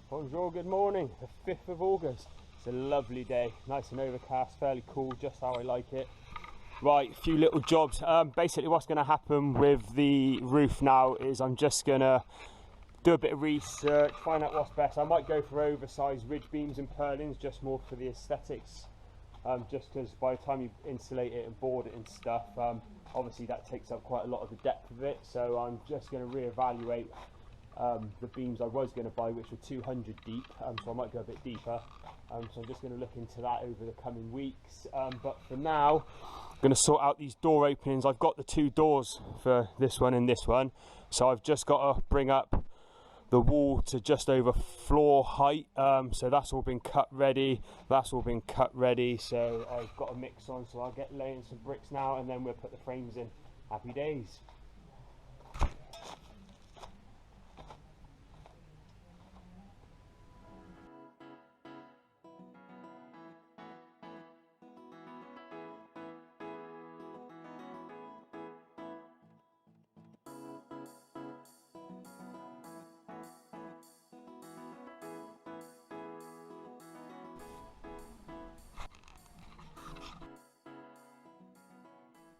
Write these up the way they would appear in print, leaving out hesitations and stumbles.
Bonjour, good morning, the 5th of August. It's a lovely day, nice and overcast, fairly cool, just how I like it. Right, a few little jobs. Basically what's going to happen with the roof now is I'm just going to do a bit of research, find out what's best. I might go for oversized ridge beams and purlins, just more for the aesthetics. Just because by the time you insulate it and board it and stuff, obviously that takes up quite a lot of the depth of it. So I'm just going to reevaluate the beams I was going to buy, which were 200 deep, so I might go a bit deeper. So I'm just going to look into that over the coming weeks. But for now, I'm going to sort out these door openings. I've got the two doors for this one and this one, so I've just got to bring up the wall to just over floor height. So that's all been cut ready, that's all been cut ready, so I've got a mix on, so I'll get laying some bricks now and then we'll put the frames in. Happy days.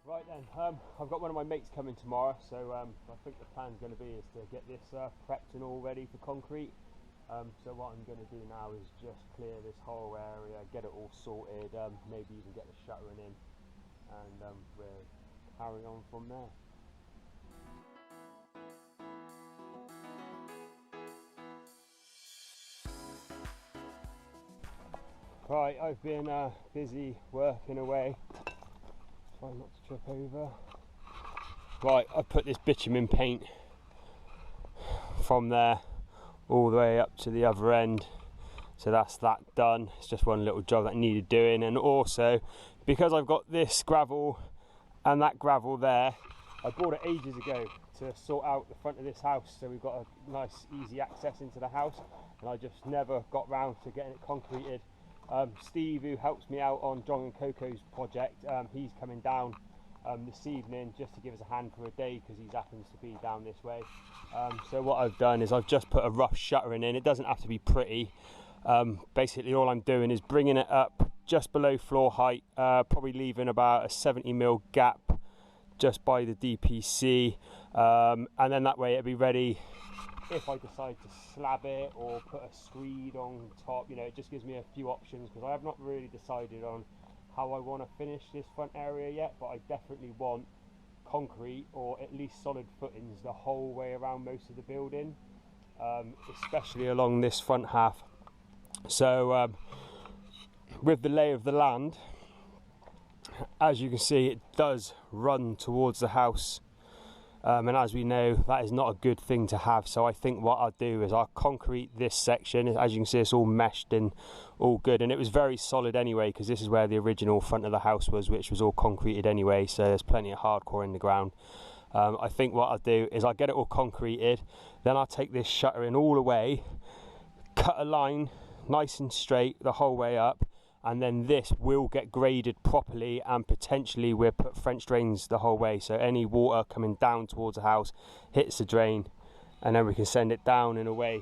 Right then, I've got one of my mates coming tomorrow, so I think the plan's going to be is to get this prepped and all ready for concrete. So what I'm going to do now is just clear this whole area, get it all sorted, maybe even get the shuttering in, and we're carrying on from there. Right, I've been busy working away. Try not to trip over. Right, I've put this bitumen paint from there all the way up to the other end, so that's that done. It's just one little job that needed doing, and also because I've got this gravel and that gravel there, I bought it ages ago to sort out the front of this house, so we've got a nice easy access into the house, and I just never got round to getting it concreted. Steve, who helps me out on John and Coco's project, he's coming down this evening just to give us a hand for a day because he happens to be down this way. So what I've done is I've just put a rough shuttering in. It doesn't have to be pretty. Basically all I'm doing is bringing it up just below floor height, probably leaving about a 70mm gap just by the DPC, and then that way it'll be ready if I decide to slab it or put a screed on top. You know, it just gives me a few options because I have not really decided on how I want to finish this front area yet, but I definitely want concrete or at least solid footings the whole way around most of the building, especially along this front half. So with the lay of the land, as you can see, it does run towards the house. And as we know, that is not a good thing to have. So I think what I'll do is I'll concrete this section. As you can see, it's all meshed and all good, and it was very solid anyway because this is where the original front of the house was, which was all concreted anyway, so there's plenty of hardcore in the ground. I think what I'll do is I'll get it all concreted, then I'll take this shuttering all the way, cut a line nice and straight the whole way up, and then this will get graded properly, and potentially we'll put French drains the whole way, so any water coming down towards the house hits the drain, and then we can send it down in a way,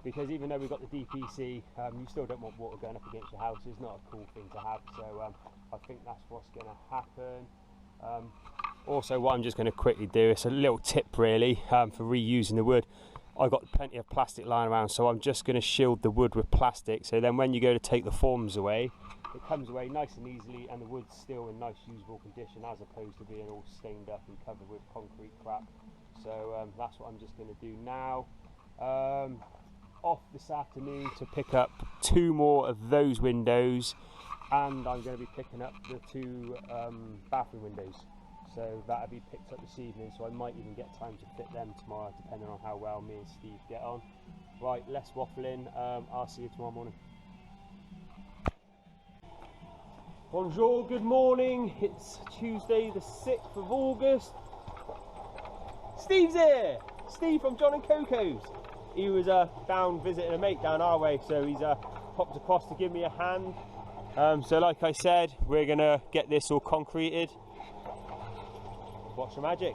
because even though we've got the DPC, you still don't want water going up against your house. It's not a cool thing to have, so I think that's what's going to happen. Also, what I'm just going to quickly do, it's a little tip really for reusing the wood. I've got plenty of plastic lying around, so I'm just going to shield the wood with plastic, so then when you go to take the forms away, it comes away nice and easily, and the wood's still in nice usable condition as opposed to being all stained up and covered with concrete crap. So that's what I'm just going to do now. Off this afternoon to pick up 2 more of those windows, and I'm going to be picking up the 2 bathroom windows. So that'll be picked up this evening, so I might even get time to fit them tomorrow, depending on how well me and Steve get on. Right, less waffling. I'll see you tomorrow morning. Bonjour, good morning. It's Tuesday the 6th of August. Steve's here! Steve from John and Coco's. He was down visiting a mate down our way, so he's popped across to give me a hand. So like I said, we're going to get this all concreted. Watch the magic.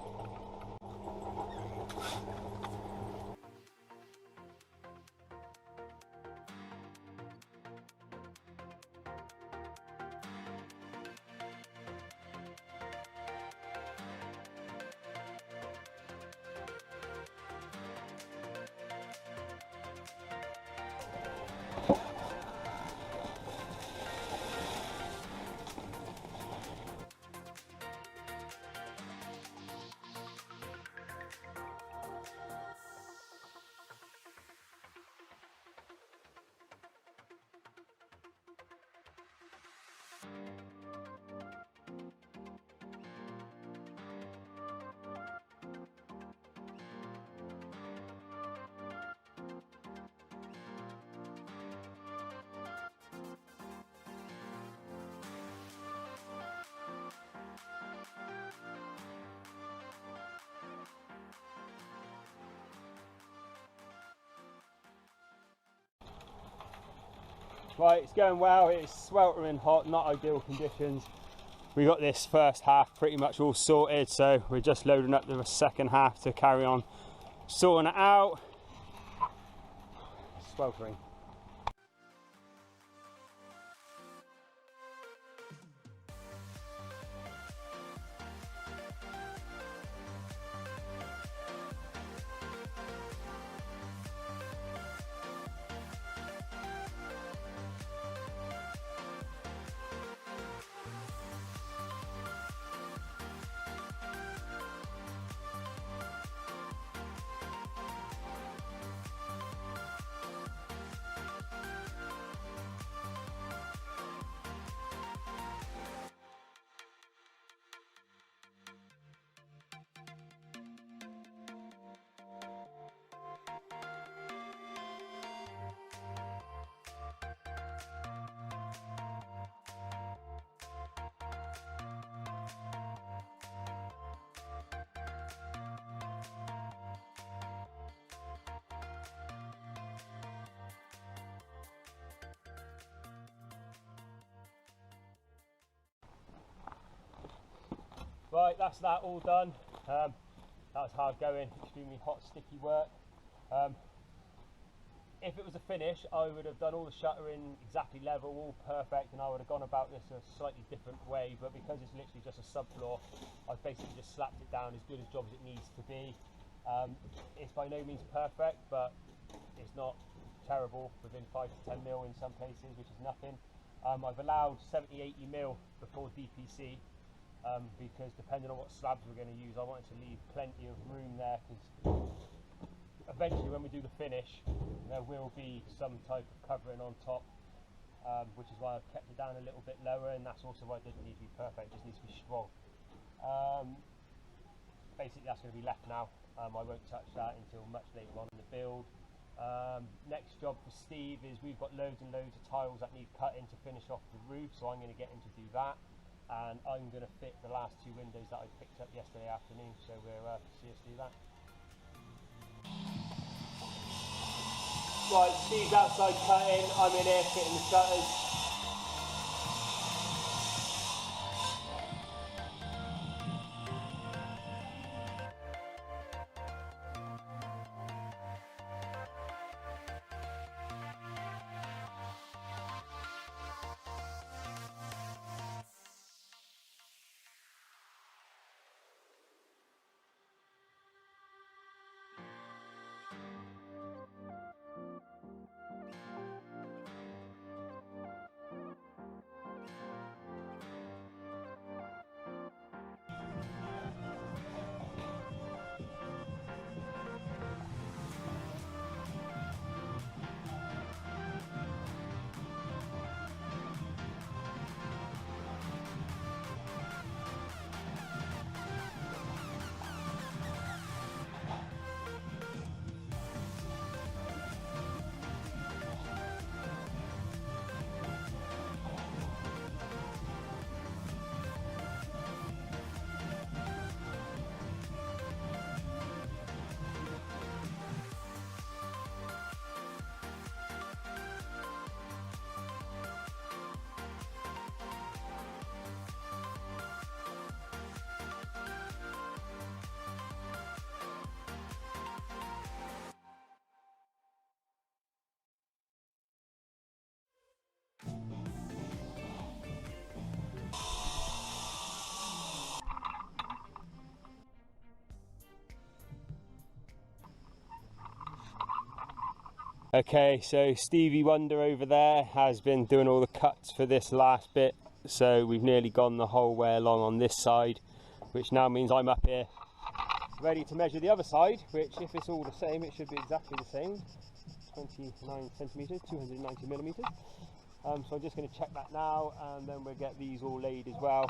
Right, it's going well. It's sweltering hot, not ideal conditions. We got this first half pretty much all sorted, so we're just loading up the second half to carry on sorting it out. Sweltering. Right, that's that all done. That was hard going, extremely hot, sticky work. If it was a finish, I would have done all the shuttering exactly level, all perfect, and I would have gone about this a slightly different way, but because it's literally just a subfloor, I've basically just slapped it down as good a job as it needs to be. It's by no means perfect, but it's not terrible, within 5 to 10 mil in some places, which is nothing. I've allowed 70-80 mil before DPC, because depending on what slabs we're going to use, I wanted to leave plenty of room there, because eventually when we do the finish there will be some type of covering on top, which is why I've kept it down a little bit lower, and that's also why it doesn't need to be perfect, it just needs to be strong. Basically that's going to be left now. I won't touch that until much later on in the build. Next job for Steve is we've got loads and loads of tiles that need cutting to finish off the roof, so I'm going to get him to do that. And I'm going to fit the last 2 windows that I picked up yesterday afternoon, so we'll see us do that. Right, Steve's outside cutting, I'm in here fitting the shutters. Okay, so Stevie Wonder over there has been doing all the cuts for this last bit, so we've nearly gone the whole way along on this side, which now means I'm up here ready to measure the other side, which if it's all the same it should be exactly the same, 29 centimetres, 290 millimetres. So I'm just going to check that now, and then we'll get these all laid as well.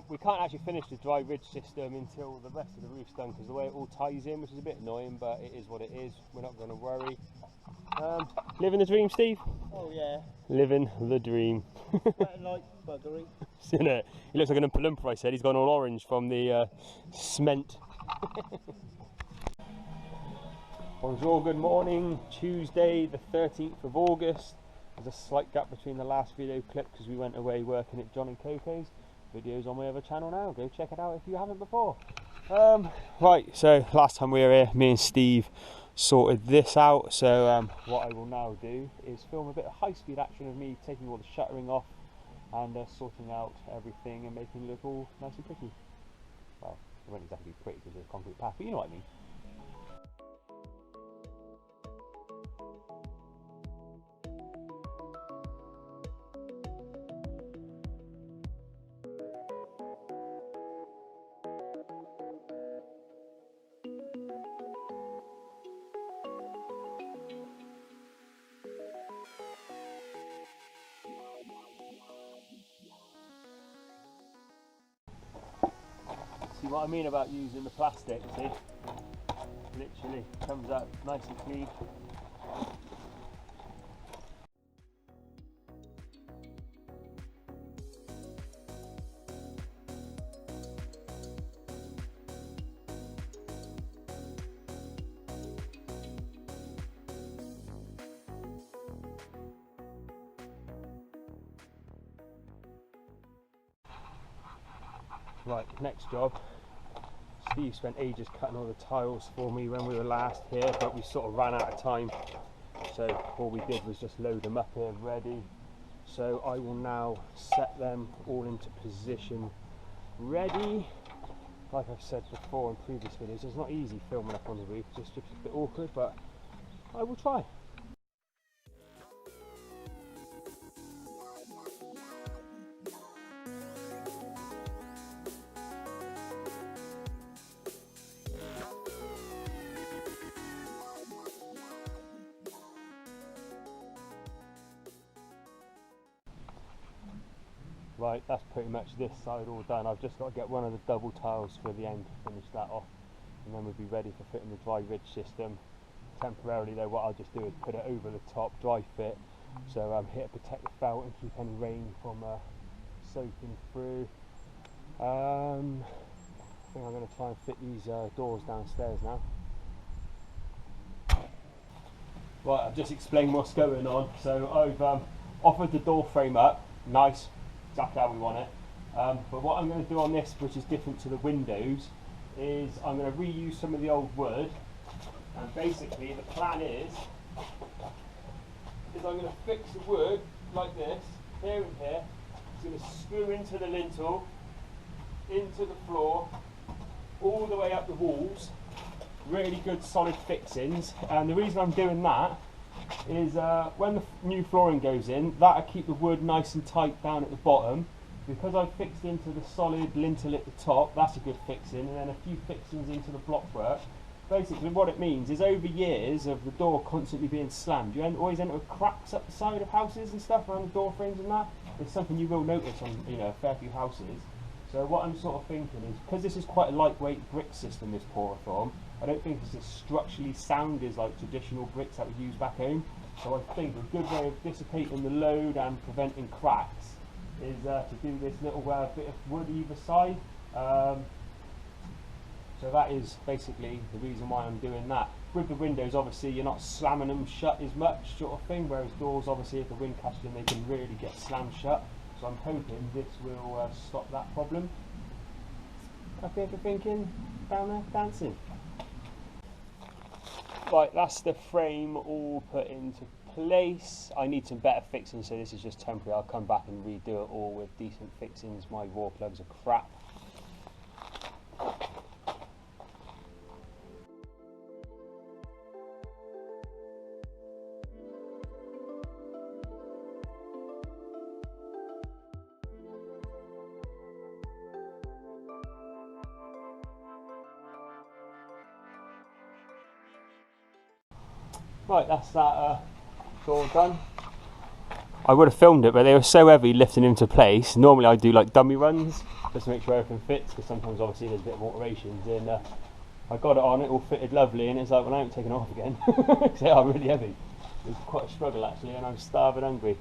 We can't actually finish the dry ridge system until the rest of the roof's done, because the way it all ties in, which is a bit annoying, but it is what it is. We're not going to worry. Living the dream, Steve? Oh yeah. Living the dream. Like buggery. Isn't it? He looks like an Oompa Loompa, I said. He's gone all orange from the cement. Bonjour, good morning. Tuesday the 13th of August. There's a slight gap between the last video clip because we went away working at John and Coco's. Video's on my other channel now, go check it out if you haven't before. Right, so last time we were here, me and Steve sorted this out, so what I will now do is film a bit of high-speed action of me taking all the shuttering off and sorting out everything and making it look all nice and pretty. Well, it won't exactly be pretty because there's a concrete path, but you know what I mean. See what I mean about using the plastic, see? Literally comes out nice and clean. Right, next job. Steve spent ages cutting all the tiles for me when we were last here, but we sort of ran out of time. So all we did was just load them up here ready. So I will now set them all into position ready. Like I've said before in previous videos, it's not easy filming up on the roof, it's just a bit awkward, but I will try. Right, that's pretty much this side all done. I've just got to get one of the double tiles for the end to finish that off, and then we'll be ready for fitting the dry ridge system. Temporarily though, what I'll just do is put it over the top, dry fit, so hit a protective felt and keep any rain from soaking through. I think I'm going to try and fit these doors downstairs now. Right, I've just explained what's going on. So I've offered the door frame up, nice. Exactly how we want it, but what I'm going to do on this, which is different to the windows, is I'm going to reuse some of the old wood, and basically the plan is I'm going to fix the wood like this, here and here. It's going to screw into the lintel, into the floor, all the way up the walls, really good solid fixings, and the reason I'm doing that is when the new flooring goes in, that'll keep the wood nice and tight down at the bottom. Because I've fixed into the solid lintel at the top, that's a good fixing, and then a few fixings into the blockwork. Basically what it means is over years of the door constantly being slammed, you always enter with cracks up the side of houses and stuff around the door frames and that. It's something you will notice on a fair few houses. So what I'm sort of thinking is, because this is quite a lightweight brick system, this Poroform, I don't think it's as structurally sound as like traditional bricks that we use back home. So I think a good way of dissipating the load and preventing cracks is to do this little bit of wood either side. So that is basically the reason why I'm doing that. With the windows, obviously you're not slamming them shut as much, sort of thing, whereas doors, obviously if the wind catches them, they can really get slammed shut. So I'm hoping this will stop that problem. Up here for thinking, down there dancing. Right, that's the frame all put into place. I need some better fixings, so this is just temporary. I'll come back and redo it all with decent fixings. My raw plugs are crap. Right, that's that door done. I would have filmed it, but they were so heavy lifting into place. Normally I do like dummy runs just to make sure everything fits, because sometimes obviously there's a bit of alterations, and I got it on, it all fitted lovely, and it's like, well, I haven't taken it off again because they are really heavy. It was quite a struggle actually, and I'm starving hungry.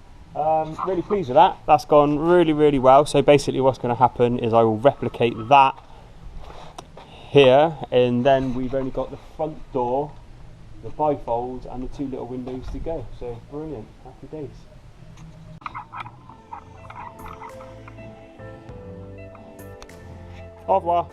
Really pleased with that. That's gone really, really well. So basically what's going to happen is I will replicate that here, and then we've only got the front door, the bifolds and the two little windows to go. So brilliant, happy days. Au revoir.